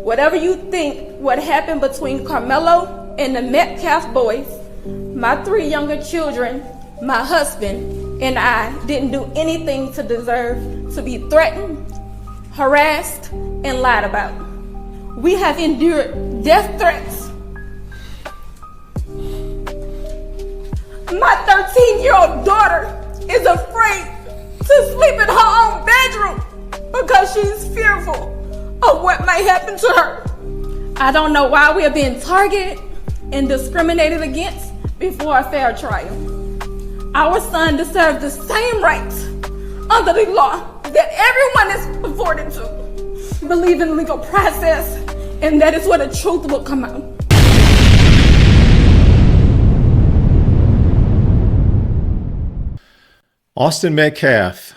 Whatever you think what happened between Karmelo and the Metcalf boys, my 3 younger children, my husband, and I didn't do anything to deserve to be threatened, harassed, and lied about. We have endured death threats. My 13-year-old daughter is afraid to sleep in her own bedroom because she's fearful of what may happen to her. I don't know why we are being targeted and discriminated against before a fair trial. Our son deserves the same rights under the law that everyone is afforded to. Believe in the legal process, and that is where the truth will come out. Austin Metcalf,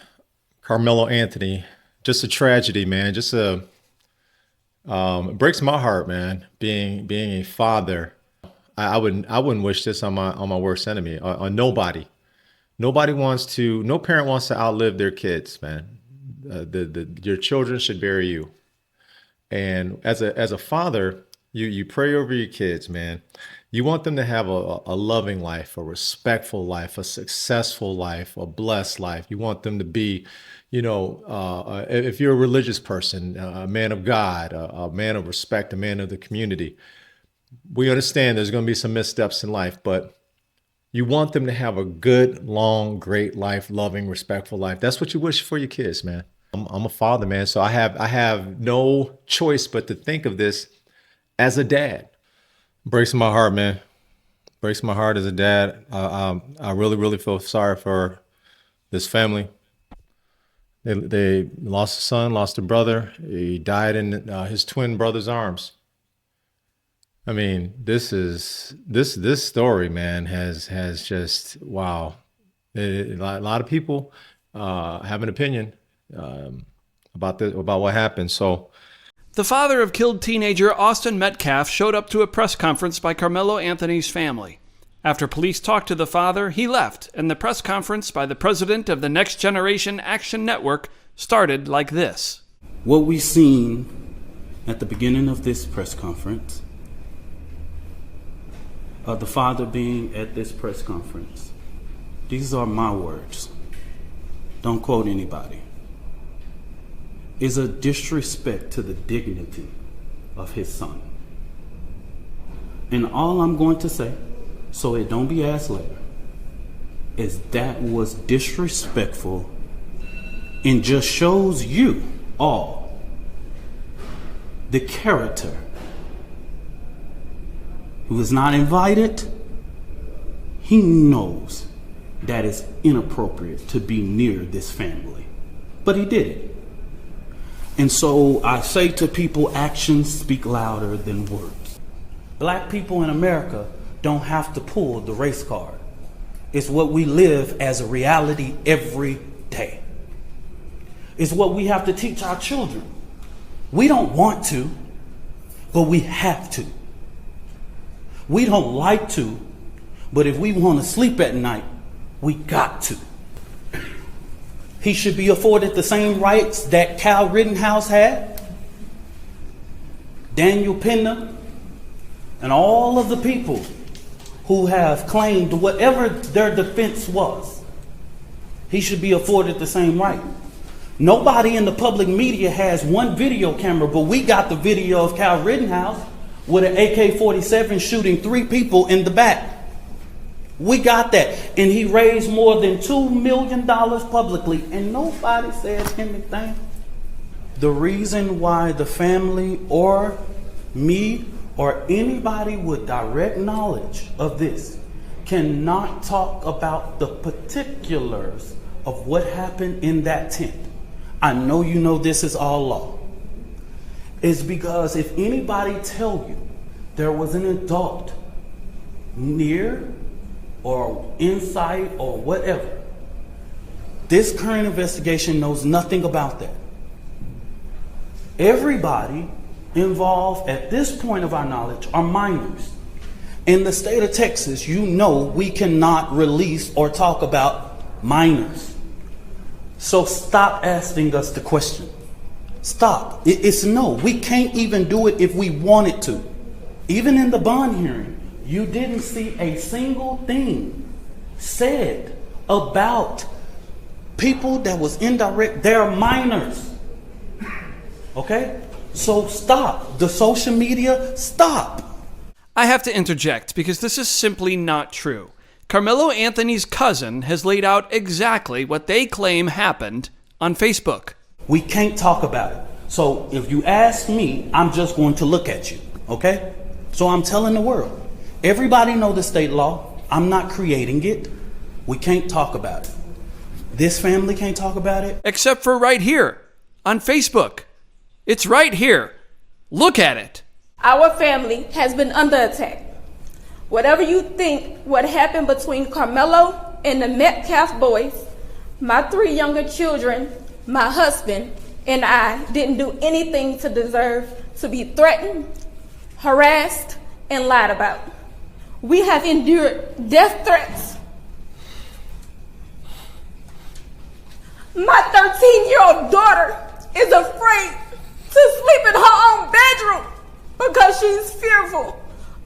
Karmelo Anthony, just a tragedy, man. Just it breaks my heart, man. Being a father, I wouldn't wish this on my worst enemy, on nobody. No parent wants to outlive their kids, man. Your children should bury you. And as a father, you pray over your kids, man. You want them to have a loving life, a respectful life, a successful life, a blessed life. You want them to be, if you're a religious person, a man of God, a man of respect, a man of the community. We understand there's going to be some missteps in life, but you want them to have a good, long, great life, loving, respectful life. That's what you wish for your kids, man. I'm a father, man, so I have no choice but to think of this as a dad. Breaks my heart, man. Breaks my heart as a dad. I really, really feel sorry for this family. They lost a son, lost a brother. He died in his twin brother's arms. I mean, this story, man, has just, wow. A lot of people have an opinion about what happened. So. The father of killed teenager Austin Metcalf showed up to a press conference by Karmelo Anthony's family. After police talked to the father, he left, and the press conference by the president of the Next Generation Action Network started like this. What we seen at the beginning of this press conference, the father being at this press conference, these are my words. Don't quote anybody. Is a disrespect to the dignity of his son. And all I'm going to say, so it don't be asked later, is that was disrespectful and just shows you all the character who is not invited. He knows that it's inappropriate to be near this family, but he did it. And so I say to people, actions speak louder than words. Black people in America don't have to pull the race card. It's what we live as a reality every day. It's what we have to teach our children. We don't want to, but we have to. We don't like to, but if we want to sleep at night, we got to. He should be afforded the same rights that Cal Rittenhouse had, Daniel Pena, and all of the people who have claimed whatever their defense was. He should be afforded the same right. Nobody in the public media has one video camera, but we got the video of Cal Rittenhouse with an AK-47 shooting 3 people in the back. We got that. And he raised more than $2 million publicly, and nobody said anything. The reason why the family or me or anybody with direct knowledge of this cannot talk about the particulars of what happened in that tent, I know you know this is all law, is because if anybody tell you there was an adult near or inside or whatever, this current investigation knows nothing about that. Everybody involved at this point of our knowledge are minors. In the state of Texas, you know we cannot release or talk about minors. So stop asking us the question. Stop. It's no. We can't even do it if we wanted to. Even in the bond hearing, you didn't see a single thing said about people that was indirect. They're minors. Okay? So stop. The social media, stop. I have to interject because this is simply not true. Karmelo Anthony's cousin has laid out exactly what they claim happened on Facebook. We can't talk about it. So if you ask me, I'm just going to look at you. Okay? So I'm telling the world. Everybody know the state law. I'm not creating it. We can't talk about it. This family can't talk about it. Except for right here on Facebook. It's right here. Look at it. Our family has been under attack. Whatever you think what happened between Karmelo and the Metcalf boys, my 3 younger children, my husband, and I didn't do anything to deserve to be threatened, harassed, and lied about. We have endured death threats. My 13-year-old daughter is afraid to sleep in her own bedroom because she's fearful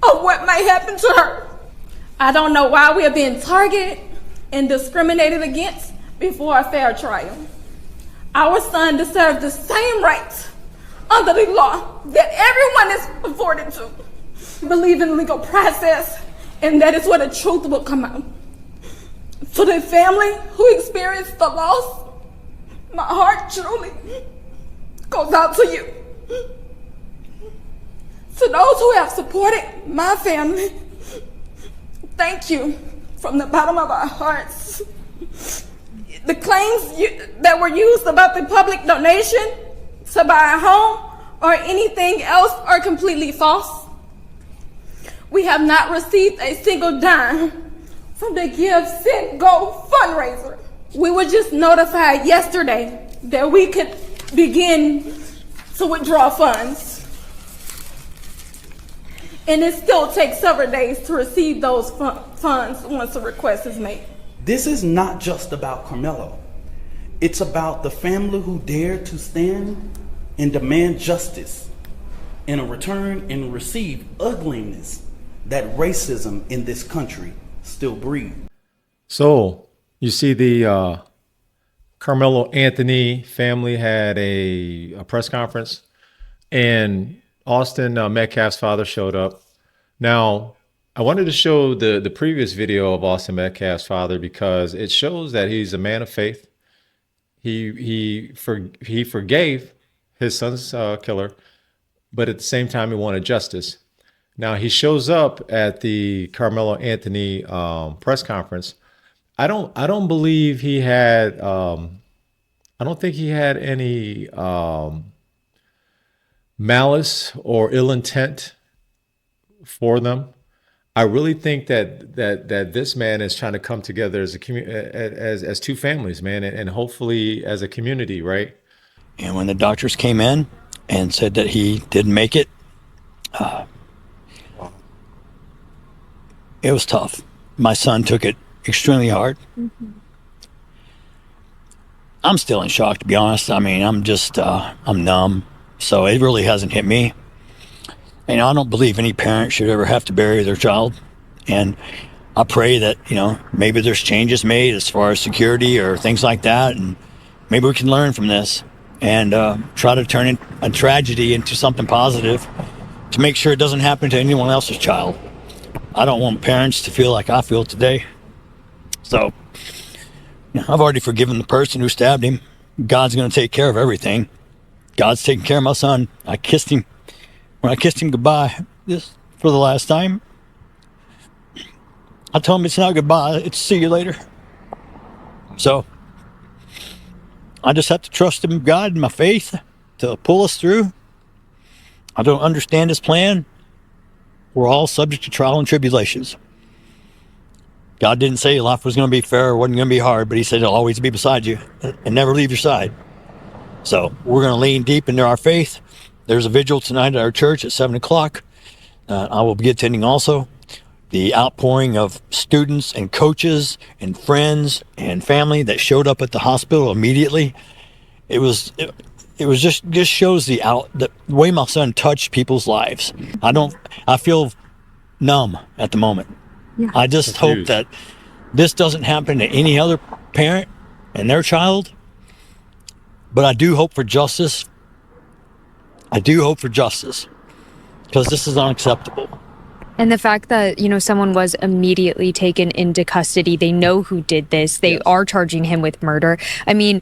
of what may happen to her. I don't know why we are being targeted and discriminated against before a fair trial. Our son deserves the same rights under the law that everyone is afforded to. I believe in legal process, and that is where the truth will come out. To the family who experienced the loss, my heart truly goes out to you. To those who have supported my family, thank you from the bottom of our hearts. The claims that were used about the public donation to buy a home or anything else are completely false. We have not received a single dime from the Give, Send, Go fundraiser. We were just notified yesterday that we could begin to withdraw funds. And it still takes several days to receive those funds once a request is made. This is not just about Karmelo. It's about the family who dared to stand and demand justice in a return and receive ugliness that racism in this country still breeds. So you see the Karmelo Anthony family had a press conference, and Austin Metcalf's father showed up. Now, I wanted to show the previous video of Austin Metcalf's father because it shows that he's a man of faith. He forgave his son's killer, but at the same time he wanted justice. Now he shows up at the Karmelo Anthony press conference. I don't believe he had. I don't think he had any malice or ill intent for them. I really think that this man is trying to come together as as 2 families, man, and hopefully as a community, right? And when the doctors came in and said that he didn't make it, it was tough. My son took it extremely hard. Mm-hmm. I'm still in shock, to be honest. I mean, I'm numb. So it really hasn't hit me. And I don't believe any parent should ever have to bury their child. And I pray that, maybe there's changes made as far as security or things like that. And maybe we can learn from this and try to turn a tragedy into something positive to make sure it doesn't happen to anyone else's child. I don't want parents to feel like I feel today. So I've already forgiven the person who stabbed him. God's going to take care of everything. God's taking care of my son. I kissed him. When I kissed him goodbye, this for the last time, I told him it's not goodbye, it's see you later. So I just have to trust him, God, and my faith to pull us through. I don't understand his plan. We're all subject to trial and tribulations. God didn't say life was going to be fair or wasn't going to be hard, but he said he'll always be beside you and never leave your side. So we're going to lean deep into our faith. There's a vigil tonight at our church at 7 o'clock. I will be attending also. The outpouring of students and coaches and friends and family that showed up at the hospital immediately. It was it was just shows the way my son touched people's lives. I feel numb at the moment. I just hope Confused. that this doesn't happen to any other parent and their child. But I do hope for justice. I do hope for justice, because this is unacceptable. And the fact that, someone was immediately taken into custody, they know who did this, they are charging him with murder. I mean,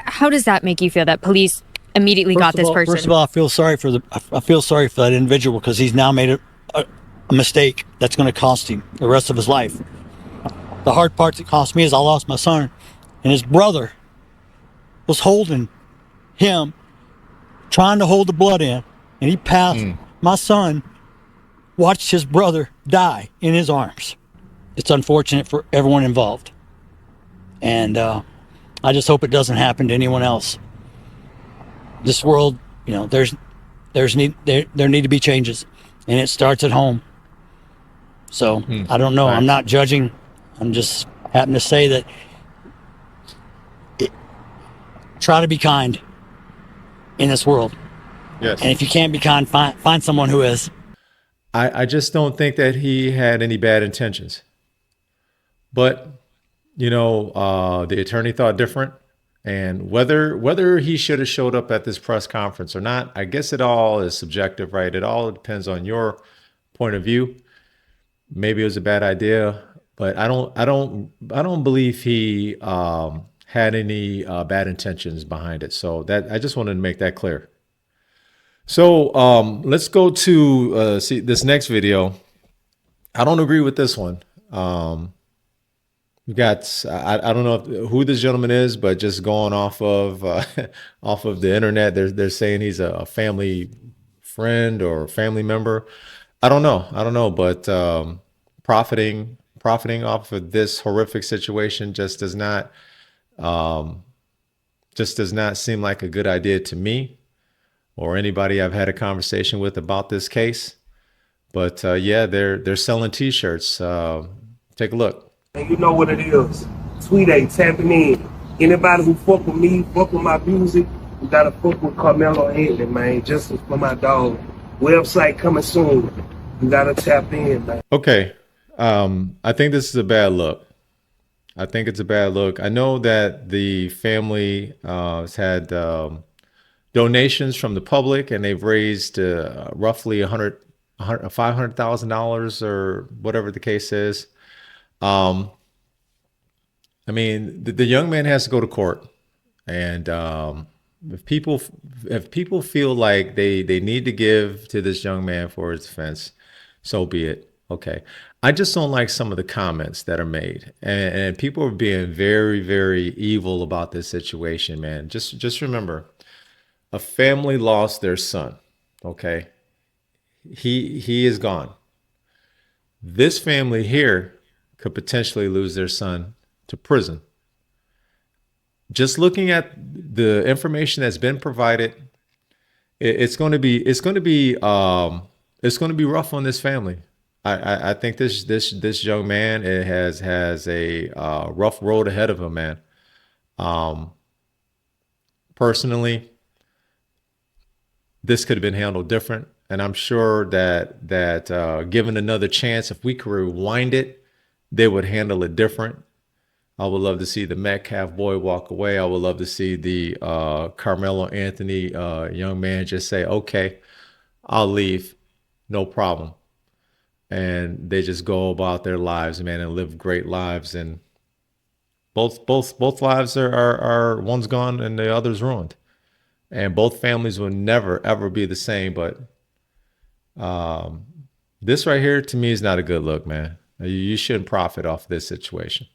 how does that make you feel, that police immediately got this person? First of all, I feel sorry for that individual, because he's now made a mistake that's going to cost him the rest of his life. The hard part that cost me is I lost my son, and his brother was holding him, trying to hold the blood in, and he passed. My son watched his brother die in his arms. It's unfortunate for everyone involved, and I just hope it doesn't happen to anyone else. This world, there need to be changes, and it starts at home. So I don't know. I'm not judging. I'm just happen to say that try to be kind in this world. Yes. And if you can't be kind, find someone who is. I just don't think that he had any bad intentions. But, the attorney thought different. And whether he should have showed up at this press conference or not, I guess it all is subjective, right? It all depends on your point of view. Maybe it was a bad idea, but I don't believe he had any bad intentions behind it. So I just wanted to make that clear. So let's go to see this next video. I don't agree with this one. We got I don't know who this gentleman is, but just going off of off of the internet, they're saying he's a family friend or family member. I don't know, but profiting off of this horrific situation just does not seem like a good idea to me or anybody I've had a conversation with about this case. But yeah, they're selling T-shirts. Take a look. And you know what it is. Tweet A tapping in. Anybody who fuck with me, fuck with my music, you gotta fuck with Karmelo Anthony, man. Justice for my dog. Website coming soon. You gotta tap in, man. Okay. I think this is a bad look. I think it's a bad look. I know that the family has had donations from the public, and they've raised roughly $500,000 or whatever the case is. I mean, the young man has to go to court, and if people feel like they need to give to this young man for his defense, so be it. Okay. I just don't like some of the comments that are made, and people are being very, very evil about this situation, man. Just remember, a family lost their son. Okay. He is gone. This family here could potentially lose their son to prison. Just looking at the information that's been provided, it's going to be rough on this family. I think this young man has a rough road ahead of him, man. Personally, this could have been handled different, and I'm sure that given another chance, if we could rewind it, they would handle it different. I would love to see the Metcalf boy walk away. I would love to see the Karmelo Anthony young man just say, "Okay, I'll leave, no problem." And they just go about their lives, man, and live great lives. And both lives are one's gone and the other's ruined. And both families will never, ever be the same. But this right here, to me, is not a good look, man. You shouldn't profit off this situation.